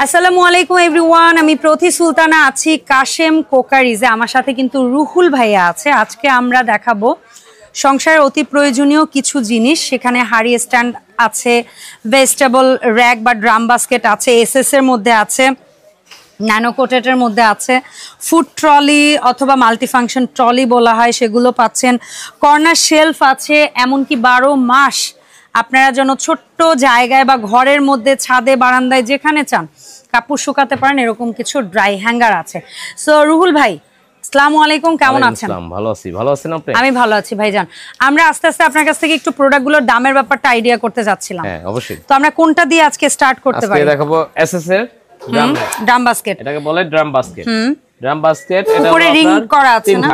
আসসালামু আলাইকুম এভরিওয়ান, আমি প্রতি সুলতানা আছি কাশেম কোকারিজে। আমার সাথে কিন্তু রুহুল ভাইয়া আছে। আজকে আমরা দেখাবো সংসারের অতি প্রয়োজনীয় কিছু জিনিস। সেখানে হাড়ি স্ট্যান্ড আছে, ভেজিটেবল র্যাক বা ড্রাম বাস্কেট আছে, এসএস এর মধ্যে আছে, ন্যানো কোটেটের মধ্যে আছে, ফুড ট্রলি অথবা মাল্টিফাংশন ট্রলি বলা হয়, সেগুলো পাচ্ছেন। কর্নার শেলফ আছে, এমনকি 12 মাস আপনারা যেন ছোট্ট জায়গায় বা ঘরের মধ্যে, ছাদে, বারান্দায়, যেখানে চান কাপড় শুকাতে পারেন, এরকম কিছু ড্রাই হ্যাঙ্গার আছে। সো রুহুল ভাই, আসসালামু আলাইকুম, কেমন আছেন? ভালো আছি। ভালো আছেন আপনি? আমি ভালো আছি ভাইজান। আমরা আস্তে আস্তে আপনার কাছ থেকে একটু প্রোডাক্টগুলোর দামের ব্যাপারটা আইডিয়া করতে যাচ্ছিলাম। হ্যাঁ, অবশ্যই। তো আমরা কোনটা দিয়ে আজকে স্টার্ট করতে পারি? আজকে দেখাবো এসএস এর ড্রাম বাস্কেট। এটাকে বলে ড্রাম বাস্কেট। ড্রাম বাস্কেট, এটা উপরে রিং করা আছে না?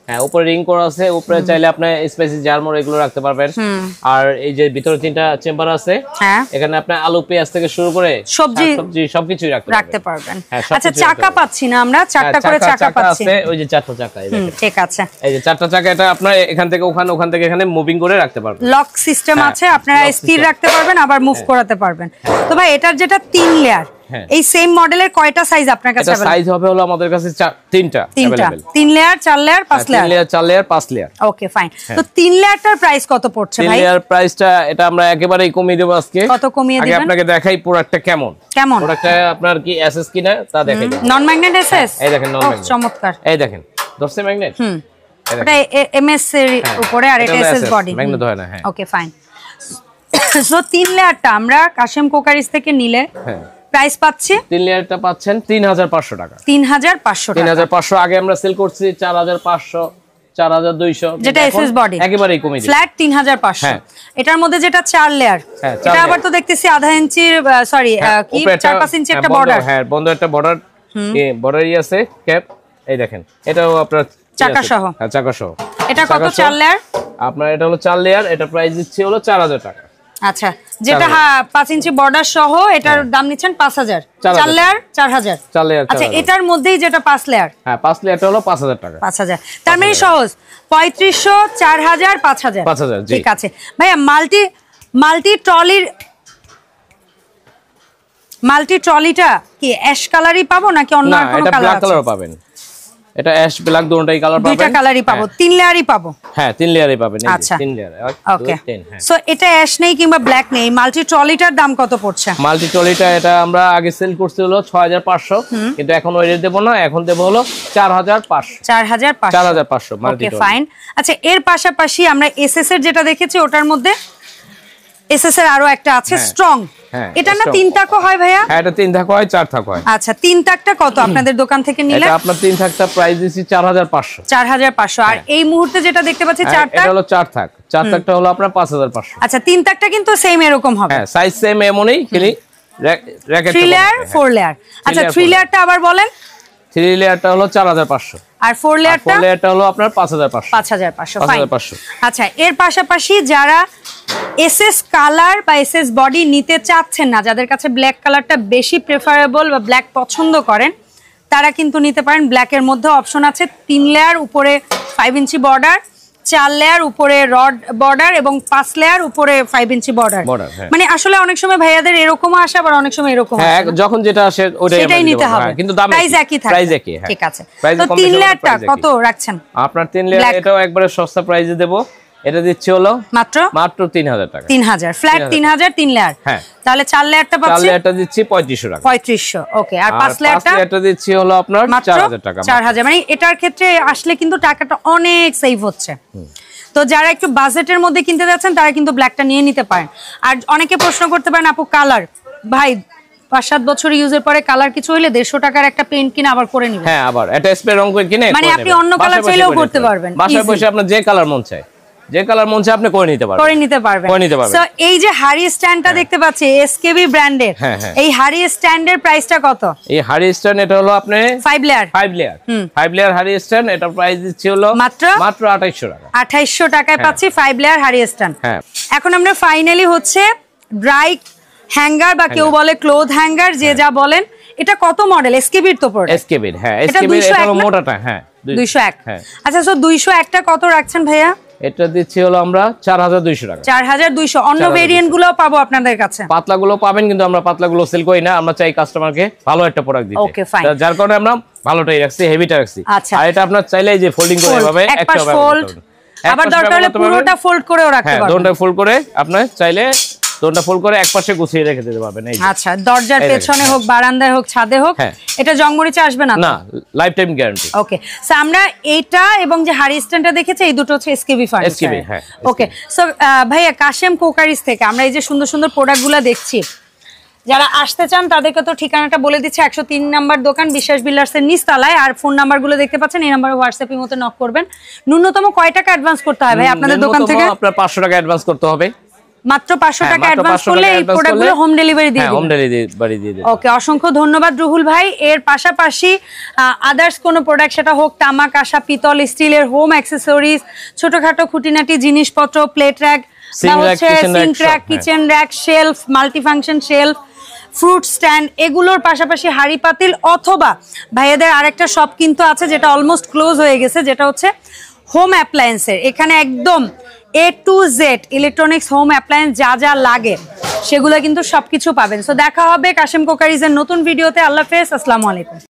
হ্যাঁ, উপরে রিং করা আছে। উপরে চাইলে আপনি স্পাইসি জারমোর এগুলো রাখতে পারবেন। আর এই যে ভিতরে 3টা চেম্বার আছে, এখানে আপনি আলু পেঁয়াজ থেকে শুরু করে সবজি সবকিছু রাখতে পারবেন। আচ্ছা, চাকা পাচ্ছি না আমরা? 4টা করে চাকা পাচ্ছি। আছে, ওই যে 4টা চাকা। ঠিক আছে, এই যে 4টা চাকা, এটা আপনি এখান থেকে ওখান থেকে এখানে মুভিং করে রাখতে পারবেন। লক সিস্টেম আছে, আপনারা স্থির রাখতে পারবেন, আবার মুভ করাতে পারবেন। তো ভাই, এটার যেটা 3 লেয়ার, এই সেম মডেলের কয়টা সাইজ আপনার কাছে আছে? সাইজ হবে হলো আমাদের কাছে 3টা available. 3 layer, 4 layer, 5 layer. 3 layer, 4 layer, 5 layer. Okay, fine. তো 3 লেয়ারটার প্রাইস কত পড়ছে ভাই? 3 লেয়ার প্রাইসটা এটা আমরা একেবারেই কমিয়ে দেব আজকে। কত কমিয়ে দিবেন? আগে আপনাকে দেখাই প্রোডাক্টটা কেমন। প্রোডাক্টটা আপনার কি এসএস কিনা তা দেখাই দেব। নন ম্যাগনেট এসএস? এই দেখেন, নন ম্যাগনেট। চমৎকার। এই দেখেন, দর্শে ম্যাগনেট। এটা এমএস এর উপরে, আর এটা এসএস বডি। ম্যাগনেট হয় না। হ্যাঁ, ওকে, ফাইন। সো 3 লেয়ারটা আমরা কাশেম কোকারিজ থেকে নিলে প্রাইস পাচ্ছি, 3 লেয়ারটা পাচ্ছেন 3500 টাকা। 3500 টাকা। 3500 আগে আমরা সেল করছি 4500, 4200, যেটা এসএস বডি একেবারেই কমে দিই, ফ্ল্যাট 3500। এটার মধ্যে যেটা 4 লেয়ার, এটা আবার তো দেখতেছি আধা ইঞ্চি, সরি কি 4-5 ইঞ্চি একটা বর্ডার। হ্যাঁ, বন্ধ একটা বর্ডার, বর্ডারই আছে, ক্যাপ। এই দেখেন, এটাও আপনার চাকা সহ। হ্যাঁ, চাকা সহ। এটা কত? 4 লেয়ার আপনার, এটা হলো 4 লেয়ার। এটা প্রাইস দিচ্ছি হলো 4000 টাকা। আচ্ছা, যেটা 5 ইঞ্চি বর্ডার সহ, এটার দাম নিচ্ছেন 5000। 4 লেয়ার 4000। 4 লেয়ার। আচ্ছা, এটার মধ্যেই যেটা 5 লেয়ার, হ্যাঁ, 5 লেয়ারটা হলো 5000 টাকা। 5000। তার মানে সহজ 3500, 4000, 5000। 5000, জি। ঠিক আছে ভাইয়া। মাল্টি ট্রলিটা কি অ্যাশ কালারই পাবো নাকি অন্য কোনো কালার আছে? ব্ল্যাক কালারও পাবেন। এটা অ্যাশ ব্ল্যাক দুটোই কালার পাবেন। দুইটা কালারই পাবো। 3 লেয়ারই পাবো। হ্যাঁ, 3 লেয়ারই পাবেন। এই আচ্ছা, 3 লেয়ার। ওকে। সো এটা অ্যাশ নেই কিংবা ব্ল্যাক নেই, মাল্টি ট্রলিটার দাম কত পড়ছে? মাল্টি ট্রলিটা এটা আমরা আগে সেল করতে হলো 6500, কিন্তু এখন ওই রেট দেব না, এখন দেব হলো 4500। 4500 মাল্টি ট্রলি। ফাইন। আচ্ছা, এর পাশাপাশি আমরা এসএস এর যেটা দেখেছি, ওটার মধ্যে এসএস এর আরো একটা আছে, স্ট্রং। এটা না 3 থাকো হয় ভাইয়া? হ্যাঁ, এটা 3 থাকো হয়, 4 থাকো হয়। আচ্ছা, 3 থাকটা কত আপনাদের দোকান থেকে নিলে? এটা আপনার 3 থাকটা প্রাইস দিছি 4500। 4500। আর এই মুহূর্তে যেটা দেখতে পাচ্ছি 4 থাক, এটা হলো 4 থাক। 4 থাকটা হলো আপনার 5500। আচ্ছা, 3 থাকটা কিন্তু সেম এরকম হবে। হ্যাঁ, সাইজ সেম এমনই, কিন্তু র‍্যাকেট 3 লেয়ার, 4 লেয়ার। আচ্ছা, 3 লেয়ারটা আবার বলেন। 3 লেয়ারটা হলো 4500। আর 4 লেয়ারটা হলো আপনার 5500। 5500। ফাইন। আচ্ছা, এর পাশাপাশি যারা এসএস কালার বা এসএস বডি নিতে চাচ্ছেন না, যাদের কাছে ব্ল্যাক কালারটা বেশি প্রেফারেবল বা ব্ল্যাক পছন্দ করেন, তারা কিন্তু নিতে পারেন। ব্ল্যাকের মধ্যে অপশন আছে 3 লেয়ার, উপরে 5 ইঞ্চি বর্ডার, 4 লেয়ার উপরে রড বর্ডার, এবং 5 লেয়ার উপরে 5 ইঞ্চি বর্ডার। মানে আসলে অনেক সময় ভাইয়াদের এরকম আসে, আবার অনেক সময় এরকম আসে। হ্যাঁ, যখন যেটা আসে ওটাই নিতে হবে, কিন্তু দাম প্রাইস একই থাকে। প্রাইস একই। ঠিক আছে। তো 3 লেয়ারটা কত রাখছেন? আপনার 3 লেয়ার এটাও একবারে সস্তা প্রাইসে দেব। এটা দিচ্ছি হলো মাত্র 3000 টাকা। 3000 ফ্ল্যাট, 3000 3 লেয়ার। হ্যাঁ, তাহলে 4 লেয়ারটা পাচ্ছি? 4 লেয়ারটা দিচ্ছি 3500 টাকা। 3500। ওকে। আর 5 লেয়ারটা দিচ্ছি হলো আপনার 4000 টাকা। 4000। মানে এটার ক্ষেত্রে আসলে কিন্তু টাকাটা অনেক সেভ হচ্ছে। তো যারা একটু বাজেটের মধ্যে কিনতে যাচ্ছেন, তারা কিন্তু ব্ল্যাকটা নিয়ে নিতে পারেন। আর অনেকে প্রশ্ন করতে পারেন, আপু কালার, ভাই 5-7 বছর ইউজের পরে কালার কিছু হইলে 150 টাকার একটা পেইন্ট কিনে আবার করে নিবেন। হ্যাঁ, আবার এটা স্প্রে রং করে কিনে, মানে আপনি অন্য কালার চাইলেও করতে পারবেন। বাসায় বসে আপনার যে কালার মন চায়, আপনি করে নিতে পারবেন। সো এই যে হাড়ি স্ট্যান্ডটা দেখতে পাচ্ছি এসকেবি ব্র্যান্ডের, এই হাড়ি স্ট্যান্ডের প্রাইসটা কত? এই হাড়ি স্ট্যান্ড এটা হলো আপনি 5 লেয়ার 5 লেয়ার হাড়ি স্ট্যান্ড। এটা প্রাইস দিচ্ছি হলো মাত্র 2800 টাকা। 2800 টাকায় পাচ্ছি 5 লেয়ার হাড়ি স্ট্যান্ড। হ্যাঁ, এখন আমরা ফাইনালি হচ্ছে ড্রাই হ্যাঙ্গার বা কেউ বলে ক্লোথ হ্যাঙ্গার, যে যা বলেন। এটা কত মডেল? এসকেবির তো পড়ে? এসকেবির। হ্যাঁ, এসকেবির। এটা হলো মোটাটা। হ্যাঁ, 201। আচ্ছা, সো 201টা কত রাখছেন ভাইয়া? এটা দিচ্ছি হলো আমরা 4200 টাকা। 4200। অন্য ভেরিয়েন্ট গুলো পাবো আপনাদের কাছে? পাতলা গুলো পাবেন, কিন্তু আমরা পাতলা গুলো সেল করি না, আমরা চাই কাস্টমারকে ভালো একটা প্রোডাক্ট দিতে। Okay fine. যার কারণে আমরা ভালোটাই রাখছি, হেভিটা রাখছি। আর এটা আপনার চাইলে যে ফোল্ডিং করে এভাবে একটা ফোল্ড, আবার দরকার হলে পুরোটা ফোল্ড করেও রাখতে পারবেন। দোনটা ফোল্ড করে আপনি চাইলে দোনটা ফোল্ড করে একপাশে গুছিয়ে রেখে দিতে পারবেন। এই আচ্ছা, দরজার পেছনে হোক, বারান্দায় হোক, ছাদে হোক, এটা জংমরিচে আসবে না? না, লাইফ টাইম গ্যারান্টি। ওকে, সো আমরা এইটা এবং যে হাড়ি স্ট্যান্ডটা দেখেছি এই দুটো হচ্ছে এসকেবি ফার্নিচার। হ্যাঁ। ওকে, সো ভাইয়া কাশেম কোকারিজ থেকে আমরা এই যে সুন্দর সুন্দর প্রোডাক্টগুলো দেখছি, যারা আসতে চান তাদেরকে তো ঠিকানাটা বলে দিচ্ছে, 103 নাম্বার দোকান বিশ্বাস বিল্ডার্সের নিচতলায়। আর ফোন নাম্বারগুলো দেখতে পাচ্ছেন, এই নাম্বারে হোয়াটসঅ্যাপের মতো নক করবেন। ন্যূনতম কয় টাকা অ্যাডভান্স করতে হয় ভাই আপনাদের দোকান থেকে? আপনার 500 টাকা অ্যাডভান্স করতে হবে। মাত্র 500 টাকা অ্যাডভান্স করলে এই প্রোডাক্টগুলো হোম ডেলিভারি দিয়ে দিবেন? হোম ডেলিভারি দিয়ে দিবেন। ওকে, অসংখ্য ধন্যবাদ রুহুল ভাই। এর পাশাপাশি আদার্স কোনো প্রোডাক্ট, সেটা হোক তামা, কাঁসা, পিতল, স্টিলের হোম অ্যাকসেসরিজ, ছোটখাটো খুঁটিনাটি জিনিসপত্র, plate rack, sync rack, kitchen rack, shelf, multifunction shelf, fruit stand, এগুলোর পাশাপাশি হাড়ি পাতিল, অথবা ভাইয়াদের আরেকটা শপ কিন্তু আছে যেটা অলমোস্ট ক্লোজ হয়ে গেছে, যেটা হচ্ছে হোম অ্যাপ্লায়েন্সের। এখানে একদম A to Z electronics home appliance যা যা লাগে সেগুলো কিন্তু সবকিছু পাবেন। সো দেখা হবে কাশেম কোকারিজের নতুন ভিডিওতে। আল্লাহ হাফেজ, আসসালামু আলাইকুম।